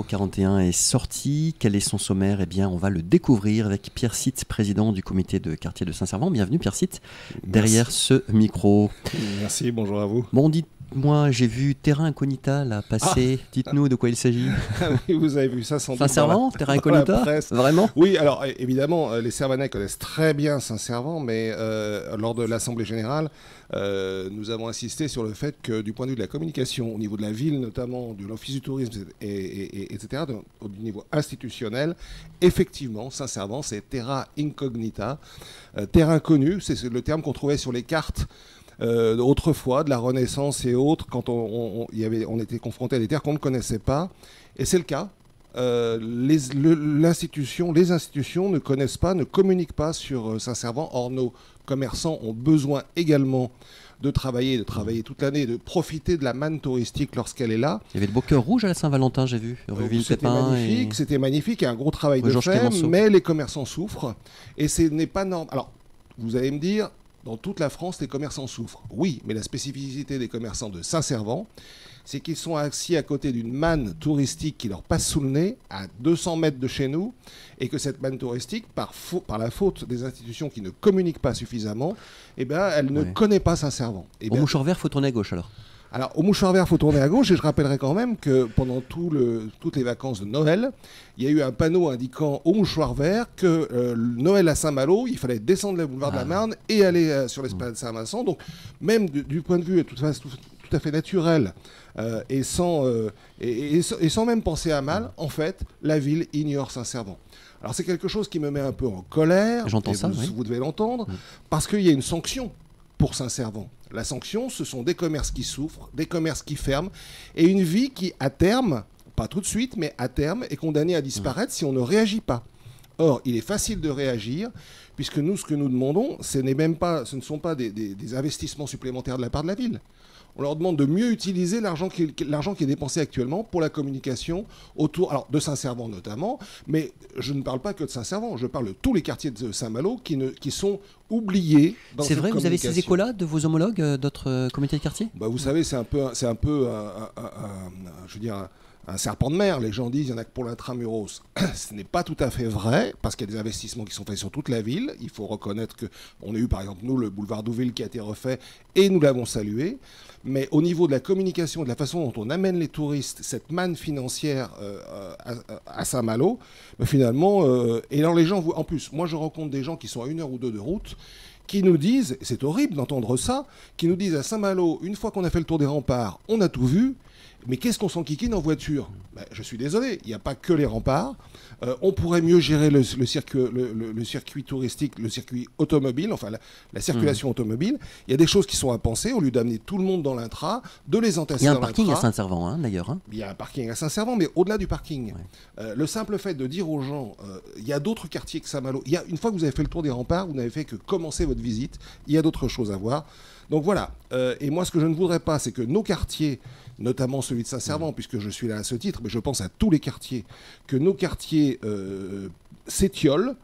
numéro 41 est sorti. Quel est son sommaire? Eh bien, on va le découvrir avec Pierre Sitt, président du comité de quartier de Saint-Servant. Bienvenue Pierre Sitt, derrière ce micro. Merci, bonjour à vous. Bon, dites-moi, j'ai vu Terra Incognita là passer. Dites-nous de quoi il s'agit. Oui, vous avez vu ça sans doute. Saint-Servant, Terra Incognita, vraiment? Oui, alors évidemment, les Servanais connaissent très bien Saint-Servant, mais lors de l'Assemblée Générale, nous avons insisté sur le fait que du point de vue de la communication, au niveau de la ville notamment, de l'Office du tourisme, etc., au niveau institutionnel, effectivement, Saint-Servant, c'est Terra Incognita. Terre inconnue, c'est le terme qu'on trouvait sur les cartes autrefois, de la Renaissance et autres, quand on était confronté à des terres qu'on ne connaissait pas. Et c'est le cas. Les institutions ne connaissent pas, ne communiquent pas sur Saint-Servant. Or, nos commerçants ont besoin également de travailler toute l'année, de profiter de la manne touristique lorsqu'elle est là. Il y avait le beau cœur rouge à la Saint-Valentin, j'ai vu. C'était magnifique, il y a un gros travail de fait, mais les commerçants souffrent. Et ce n'est pas normal. Alors, vous allez me dire, dans toute la France, les commerçants souffrent. Oui, mais la spécificité des commerçants de Saint-Servant, c'est qu'ils sont assis à côté d'une manne touristique qui leur passe sous le nez, à 200 mètres de chez nous, et que cette manne touristique, par la faute des institutions qui ne communiquent pas suffisamment, eh ben, elle ne connaît pas Saint-Servant. Au mouchoir vert, il faut tourner à gauche alors. Alors, au mouchoir vert, il faut tourner à gauche, et je rappellerai quand même que pendant toutes les vacances de Noël, il y a eu un panneau indiquant au mouchoir vert que Noël à Saint-Malo, il fallait descendre le boulevard de la Marne et aller sur l'esplanade Saint-Vincent. Donc, même du point de vue tout à fait naturel et sans même penser à mal, en fait, la ville ignore Saint-Servant. Alors, c'est quelque chose qui me met un peu en colère. J'entends ça, vous devez l'entendre, parce qu'il y a une sanction pour Saint-Servant. La sanction, ce sont des commerces qui souffrent, des commerces qui ferment, et une vie qui, à terme, pas tout de suite, mais à terme, est condamnée à disparaître si on ne réagit pas. Or, il est facile de réagir, puisque nous, ce que nous demandons, ce ne sont pas des investissements supplémentaires de la part de la ville. On leur demande de mieux utiliser l'argent qui est dépensé actuellement pour la communication autour de Saint-Servant notamment, mais je ne parle pas que de Saint-Servant, je parle de tous les quartiers de Saint-Malo qui sont oubliés dans cette communication. C'est vrai, vous avez ces échos-là de vos homologues d'autres comités de quartier? Vous savez, c'est un peu un serpent de mer. Les gens disent qu'il n'y en a que pour l'intramuros. Ce n'est pas tout à fait vrai, parce qu'il y a des investissements qui sont faits sur toute la ville. Il faut reconnaître qu'on a eu, par exemple, nous, le boulevard Douville qui a été refait, et nous l'avons salué. Mais au niveau de la communication, de la façon dont on amène les touristes, cette manne financière à Saint-Malo, finalement, et alors les gens, en plus, moi je rencontre des gens qui sont à 1 heure ou 2 de route, qui nous disent, et c'est horrible d'entendre ça, qui nous disent à Saint-Malo, une fois qu'on a fait le tour des remparts, on a tout vu, mais qu'est-ce qu'on s'enquiquine en voiture? Je suis désolé, il n'y a pas que les remparts. On pourrait mieux gérer le circuit touristique, le circuit automobile, enfin la circulation automobile. Il y a des choses qui sont à penser, au lieu d'amener tout le monde dans l'intra, de les entasser dans l'intra. Il y a un parking à Saint-Servant, d'ailleurs. Il y a un parking à Saint-Servant, mais au-delà du parking. Le simple fait de dire aux gens, il y a d'autres quartiers que Saint-Malo. Une fois que vous avez fait le tour des remparts, vous n'avez fait que commencer votre visite. Il y a d'autres choses à voir. Donc voilà. Et moi, ce que je ne voudrais pas, c'est que nos quartiers, notamment celui de Saint-Servant, puisque je suis là à ce titre, mais je pense à tous les quartiers, que nos quartiers s'étiolent,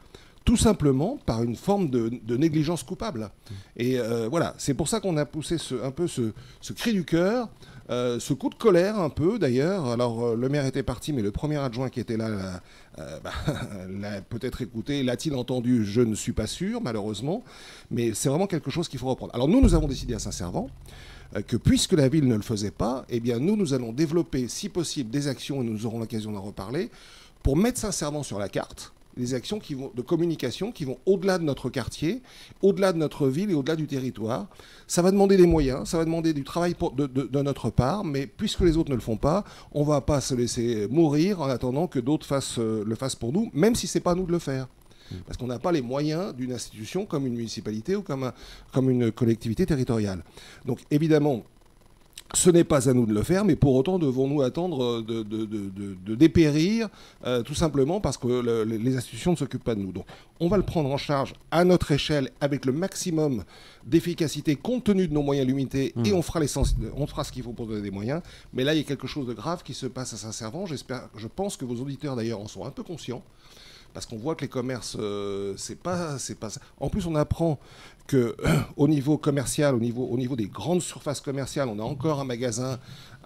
tout simplement par une forme de négligence coupable. Et voilà, c'est pour ça qu'on a poussé un peu ce cri du cœur, ce coup de colère un peu d'ailleurs. Alors le maire était parti, mais le premier adjoint qui était là l'a peut-être écouté. L'a-t-il entendu? Je ne suis pas sûr, malheureusement. Mais c'est vraiment quelque chose qu'il faut reprendre. Alors nous avons décidé à Saint-Servant que puisque la ville ne le faisait pas, eh bien nous allons développer, si possible, des actions, et nous aurons l'occasion d'en reparler, pour mettre Saint-Servant sur la carte, des actions de communication qui vont au-delà de notre quartier, au-delà de notre ville et au-delà du territoire. Ça va demander des moyens, ça va demander du travail de notre part, mais puisque les autres ne le font pas, on ne va pas se laisser mourir en attendant que d'autres le fassent pour nous, même si ce n'est pas à nous de le faire. Parce qu'on n'a pas les moyens d'une institution comme une municipalité ou comme une collectivité territoriale. Donc évidemment, ce n'est pas à nous de le faire, mais pour autant devons-nous attendre de dépérir, tout simplement parce que les institutions ne s'occupent pas de nous. Donc on va le prendre en charge à notre échelle avec le maximum d'efficacité compte tenu de nos moyens limités et on fera ce qu'il faut pour donner des moyens. Mais là, il y a quelque chose de grave qui se passe à Saint-Servant. Je pense que vos auditeurs d'ailleurs en sont un peu conscients. Parce qu'on voit que les commerces, c'est pas ça. En plus, on apprend qu'au niveau commercial, au niveau des grandes surfaces commerciales, on a encore un magasin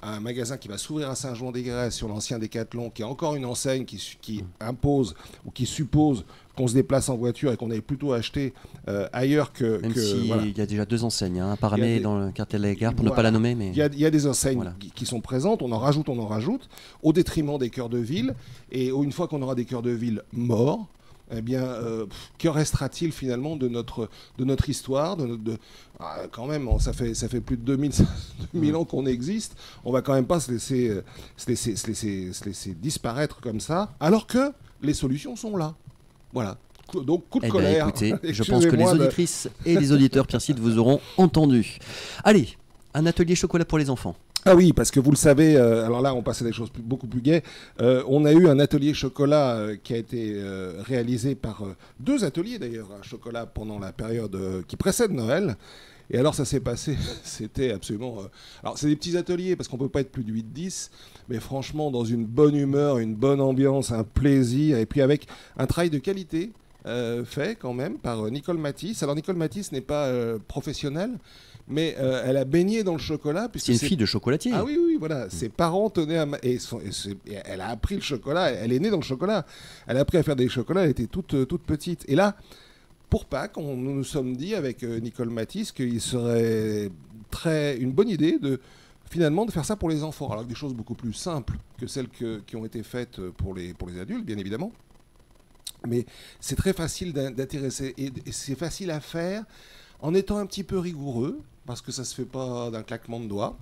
un magasin qui va s'ouvrir à Saint-Jean-des-Grès sur l'ancien Décathlon, qui est encore une enseigne qui impose ou qui suppose qu'on se déplace en voiture et qu'on aille plutôt acheter ailleurs que... Même s'il y a déjà 2 enseignes, un Paramé dans le quartier de la Gare, pour ne pas la nommer. Mais... Il y a des enseignes qui sont présentes, on en rajoute, au détriment des cœurs de ville. Et une fois qu'on aura des cœurs de ville morts, eh bien, que restera-t-il finalement de notre histoire quand même, ça fait plus de 2000 ans qu'on existe. On va quand même pas se laisser disparaître comme ça, alors que les solutions sont là. Voilà. Donc, coup de colère. Écoutez, je pense que les auditrices et les auditeurs, Pierre Cite, vous auront entendu. Allez, un atelier chocolat pour les enfants. Ah oui, parce que vous le savez, alors là, on passe à des choses beaucoup plus gaies. On a eu un atelier chocolat qui a été réalisé par 2 ateliers, d'ailleurs, à chocolat pendant la période qui précède Noël. Et alors, ça s'est passé, c'était absolument... alors, c'est des petits ateliers, parce qu'on ne peut pas être plus de 8-10, mais franchement, dans une bonne humeur, une bonne ambiance, un plaisir, et puis avec un travail de qualité fait quand même par Nicole Matisse. Alors, Nicole Matisse n'est pas professionnelle, mais elle a baigné dans le chocolat. C'est une fille de chocolatier. Ah oui, voilà. Ses parents tenaient à... et elle a appris le chocolat, elle est née dans le chocolat. Elle a appris à faire des chocolats, elle était toute petite. Et là, pour Pâques, nous nous sommes dit avec Nicole Matisse qu'il serait une bonne idée finalement de faire ça pour les enfants. Alors des choses beaucoup plus simples que celles qui ont été faites pour les adultes, bien évidemment. Mais c'est très facile d'intéresser et c'est facile à faire en étant un petit peu rigoureux, parce que ça ne se fait pas d'un claquement de doigts.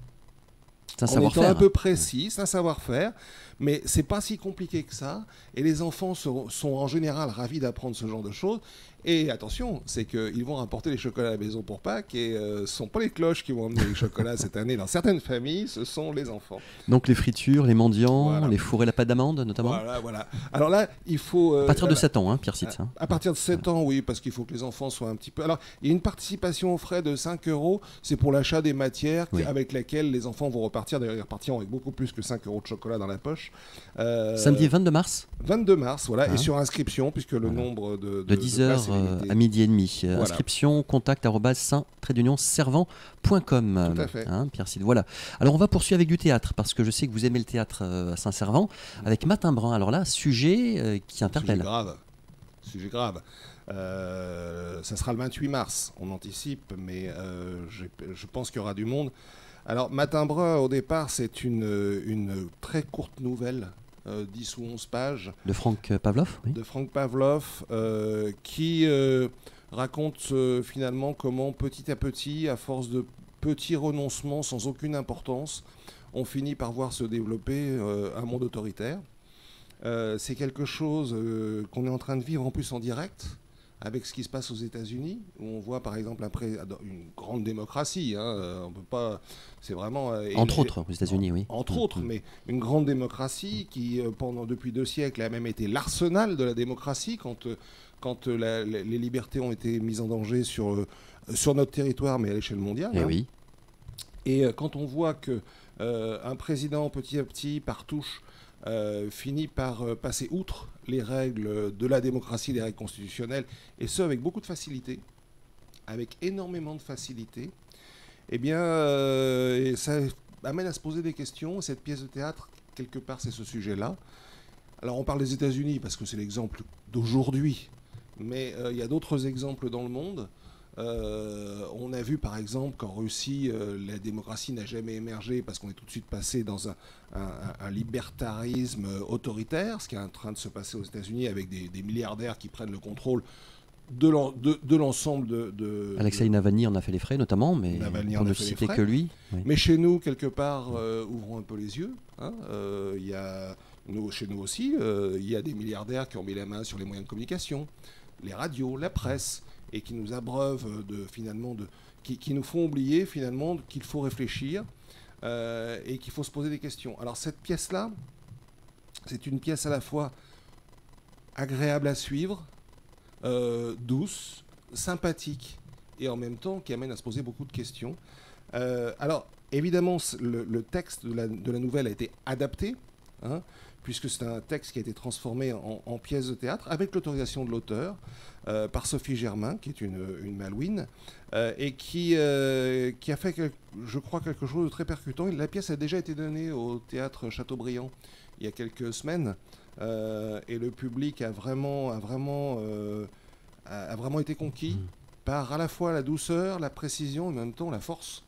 C'est un savoir-faire. En étant un peu précis, c'est un savoir-faire, mais c'est pas si compliqué que ça. Et les enfants sont en général ravis d'apprendre ce genre de choses. Et attention, c'est qu'ils vont rapporter les chocolats à la maison pour Pâques et ce ne sont pas les cloches qui vont emmener les chocolats cette année. Dans certaines familles, ce sont les enfants. Donc les fritures, les mendiants, les fours et la pâte d'amande notamment. Voilà. Alors là, il faut... à partir de 7 ans, Pierre Cite. À partir de 7 ans, oui, parce qu'il faut que les enfants soient un petit peu... Alors, il y a une participation aux frais de 5 €. C'est pour l'achat des matières avec lesquelles les enfants vont repartir. D'ailleurs, ils repartiront avec beaucoup plus que 5 € de chocolat dans la poche. Samedi 22 mars 22 mars, voilà. Et sur inscription, puisque le nombre de 10h à midi et demi. Inscription, contact @saint-servant.com. Tout à fait. Pierre Cite, voilà. Alors on va poursuivre avec du théâtre, parce que je sais que vous aimez le théâtre à Saint-Servant, avec Matin Brun. Alors là, sujet qui interpelle. Sujet grave. Ça sera le 28 mars, on anticipe, mais je pense qu'il y aura du monde. Alors Matin Brun, au départ, c'est une très courte nouvelle, 10 ou 11 pages. De Franck Pavlov, oui. De Franck Pavlov, qui raconte finalement comment petit à petit, à force de petits renoncements sans aucune importance, on finit par voir se développer un monde autoritaire. C'est quelque chose qu'on est en train de vivre en plus en direct, avec ce qui se passe aux États-Unis, où on voit par exemple une grande démocratie. On peut pas, c'est vraiment entre autres aux États-Unis, oui. Entre autres, mais une grande démocratie qui, depuis 2 siècles, a même été l'arsenal de la démocratie quand les libertés ont été mises en danger sur notre territoire, mais à l'échelle mondiale. Oui. Et quand on voit que un président petit à petit, par touche, finit par passer outre les règles de la démocratie, les règles constitutionnelles, et ce avec beaucoup de facilité, avec énormément de facilité, eh bien, ça amène à se poser des questions. Cette pièce de théâtre, quelque part, c'est ce sujet-là. Alors, on parle des États-Unis parce que c'est l'exemple d'aujourd'hui, mais il y a d'autres exemples dans le monde. On a vu par exemple qu'en Russie, la démocratie n'a jamais émergé parce qu'on est tout de suite passé dans un libertarisme autoritaire, ce qui est en train de se passer aux États-Unis avec des milliardaires qui prennent le contrôle de l'ensemble de... Alexei Navalny en a fait les frais notamment, mais pour ne citer que lui. Oui. Mais chez nous, quelque part, ouvrons un peu les yeux. Chez nous aussi, il y a des milliardaires qui ont mis la main sur les moyens de communication, les radios, la presse, et qui nous abreuvent qui nous font oublier finalement qu'il faut réfléchir et qu'il faut se poser des questions. Alors cette pièce-là, c'est une pièce à la fois agréable à suivre, douce, sympathique, et en même temps qui amène à se poser beaucoup de questions. Alors évidemment, le texte de la nouvelle a été adapté. hein, puisque c'est un texte qui a été transformé en pièce de théâtre avec l'autorisation de l'auteur par Sophie Germain, qui est une Malouine, et qui a fait, je crois, quelque chose de très percutant. La pièce a déjà été donnée au théâtre Chateaubriand il y a quelques semaines, et le public a vraiment été conquis par à la fois la douceur, la précision, et en même temps la force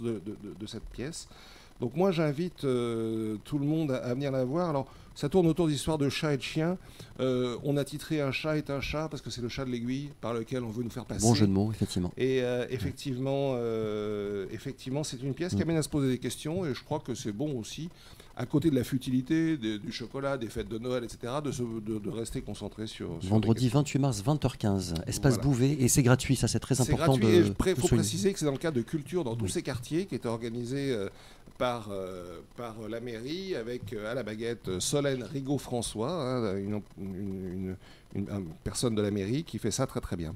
de cette pièce. Donc moi j'invite tout le monde à venir la voir. Alors ça tourne autour d'histoires de chats et de chiens. On a titré Un chat est un chat parce que c'est le chat de l'aiguille par lequel on veut nous faire passer. Bon jeu de mots, effectivement. Et effectivement, c'est une pièce qui amène à se poser des questions, et je crois que c'est bon aussi, à côté de la futilité, du chocolat, des fêtes de Noël, etc., de rester concentré sur vendredi 28 mars, 20h15, espace Bouvet, et c'est gratuit, ça c'est très important. C'est gratuit, il faut préciser que c'est dans le cadre de culture dans tous ces quartiers, qui est organisé par la mairie, avec à la baguette Solène Rigaud-François, hein, une personne de la mairie qui fait ça très très bien.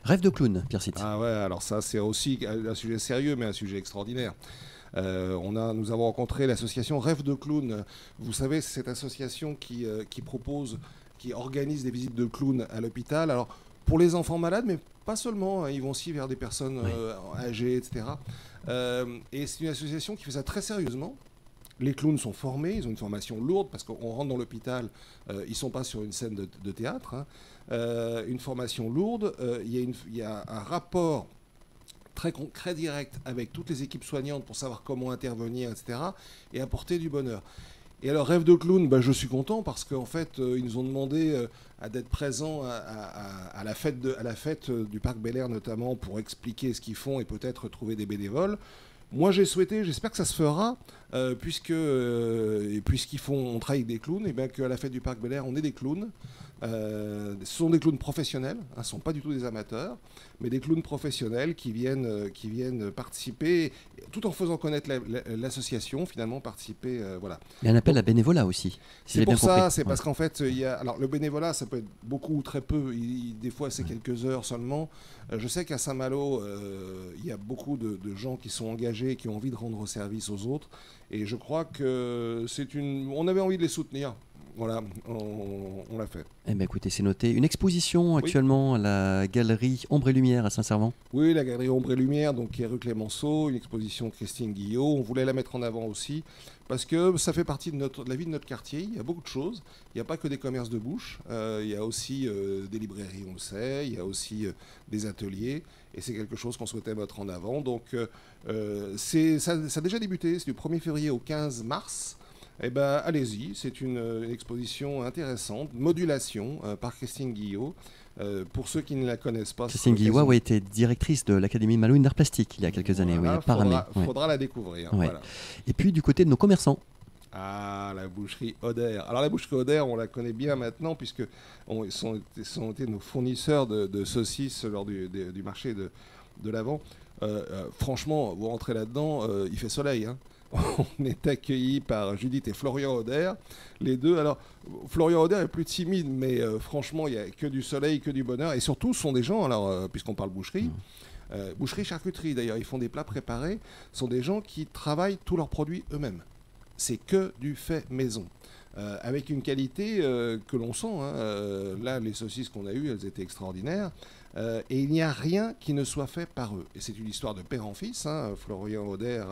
Rêve de clown, Pierre Sitt. Ah ouais, alors ça c'est aussi un sujet sérieux, mais un sujet extraordinaire. Nous avons rencontré l'association Rêve de Clown. Vous savez, c'est cette association qui organise des visites de clowns à l'hôpital. Alors, pour les enfants malades, mais pas seulement, hein, ils vont aussi vers des personnes âgées, etc. Et c'est une association qui fait ça très sérieusement. Les clowns sont formés, ils ont une formation lourde, parce qu'on rentre dans l'hôpital, ils ne sont pas sur une scène de théâtre. Hein. Une formation lourde, il y a un rapport très direct avec toutes les équipes soignantes pour savoir comment intervenir, etc. et apporter du bonheur. Et alors, Rêve de Clown, je suis content parce qu'en fait, ils nous ont demandé d'être présents à la fête du Parc Bel Air notamment, pour expliquer ce qu'ils font et peut-être trouver des bénévoles. Moi, j'espère que ça se fera, on travaille avec des clowns, et bien qu'à la fête du Parc Bel Air, on ait des clowns. Ce sont des clowns professionnels, hein, ce ne sont pas du tout des amateurs, mais des clowns professionnels qui viennent participer, tout en faisant connaître l'association, finalement participer. Voilà. Il y a un appel à bénévolat aussi. Si c'est pour ça, c'est parce qu'en fait, alors le bénévolat, ça peut être beaucoup ou très peu, des fois c'est quelques heures seulement. Je sais qu'à Saint-Malo, il y a beaucoup de gens qui sont engagés, qui ont envie de rendre service aux autres, et je crois que on avait envie de les soutenir. Voilà, on l'a fait. Eh bien, écoutez, c'est noté. Une exposition actuellement à la galerie Ombre et Lumière à Saint-Servant. Oui, la galerie Ombre et Lumière, donc qui est rue Clémenceau, une exposition Christine Guillot. On voulait la mettre en avant aussi parce que ça fait partie de la vie de notre quartier. Il y a beaucoup de choses. Il n'y a pas que des commerces de bouche. Il y a aussi des librairies, on le sait. Il y a aussi des ateliers. Et c'est quelque chose qu'on souhaitait mettre en avant. Donc, ça a déjà débuté. C'est du 1er février au 15 mars. Eh bien, allez-y, c'est une exposition intéressante, modulation par Christine Guillot. Pour ceux qui ne la connaissent pas, Christine Guillot était directrice de l'Académie Malouine d'Art Plastique il y a quelques années. Il faudra la découvrir. Ouais. Voilà. Et puis du côté de nos commerçants. Ah, la boucherie Oder. Alors la boucherie Oder, on la connaît bien maintenant puisque ils sont été nos fournisseurs de saucisses lors du marché de l'Avent. Franchement, vous rentrez là-dedans, il fait soleil, hein. On est accueillis par Judith et Florian Oder, les deux. Alors, Florian Oder est plus timide, mais franchement, il n'y a que du soleil, que du bonheur. Et surtout, ce sont des gens, alors, puisqu'on parle boucherie, boucherie-charcuterie d'ailleurs, ils font des plats préparés, ce sont des gens qui travaillent tous leurs produits eux-mêmes. C'est que du fait maison. Avec une qualité que l'on sent. Hein. Là, les saucisses qu'on a eues, elles étaient extraordinaires. Et il n'y a rien qui ne soit fait par eux. Et c'est une histoire de père en fils. Hein. Florian Oder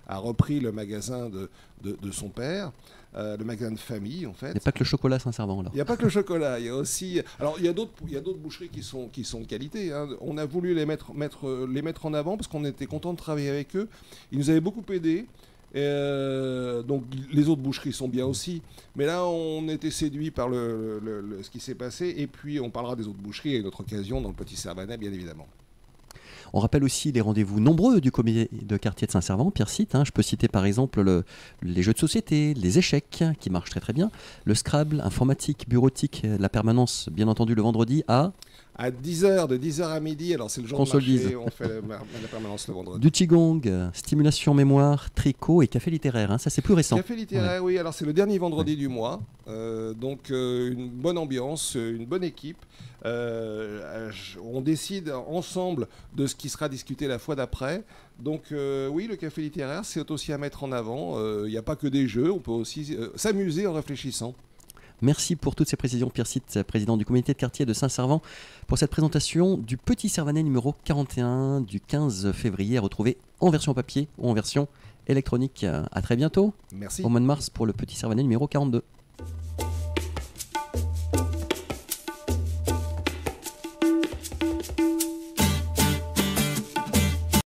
a repris le magasin de son père, le magasin de famille, en fait. Il n'y a pas que le chocolat Saint-Servant, là. Il n'y a pas que le chocolat. Il y a aussi... Alors, il y a d'autres boucheries qui sont de qualité. Hein. On a voulu les mettre en avant parce qu'on était content de travailler avec eux. Ils nous avaient beaucoup aidés. Donc les autres boucheries sont bien aussi, mais là on était séduits par ce qui s'est passé, et puis on parlera des autres boucheries à une autre occasion dans le Petit Servanais, bien évidemment. On rappelle aussi les rendez-vous nombreux du comité de quartier de Saint-Servant, Pierre Sitt. Je peux citer par exemple les jeux de société, les échecs qui marchent très très bien, le Scrabble, informatique, bureautique, la permanence bien entendu le vendredi à 10h, de 10h à midi. Alors c'est le jour de marché, on fait la permanence le vendredi. Du Qigong, stimulation mémoire, tricot et café littéraire. Ça c'est plus récent. Café littéraire, oui. Alors c'est le dernier vendredi du mois. Donc une bonne ambiance, une bonne équipe. On décide ensemble de ce qui sera discuté la fois d'après. Donc oui, le café littéraire, c'est aussi à mettre en avant. Il n'y a pas que des jeux, on peut aussi s'amuser en réfléchissant. Merci pour toutes ces précisions, Pierre Sitt, président du comité de quartier de Saint-Servant, pour cette présentation du Petit Servanais numéro 41 du 15 février, à retrouver en version papier ou en version électronique. À très bientôt, Merci. au mois de mars, pour le Petit Servanais numéro 42.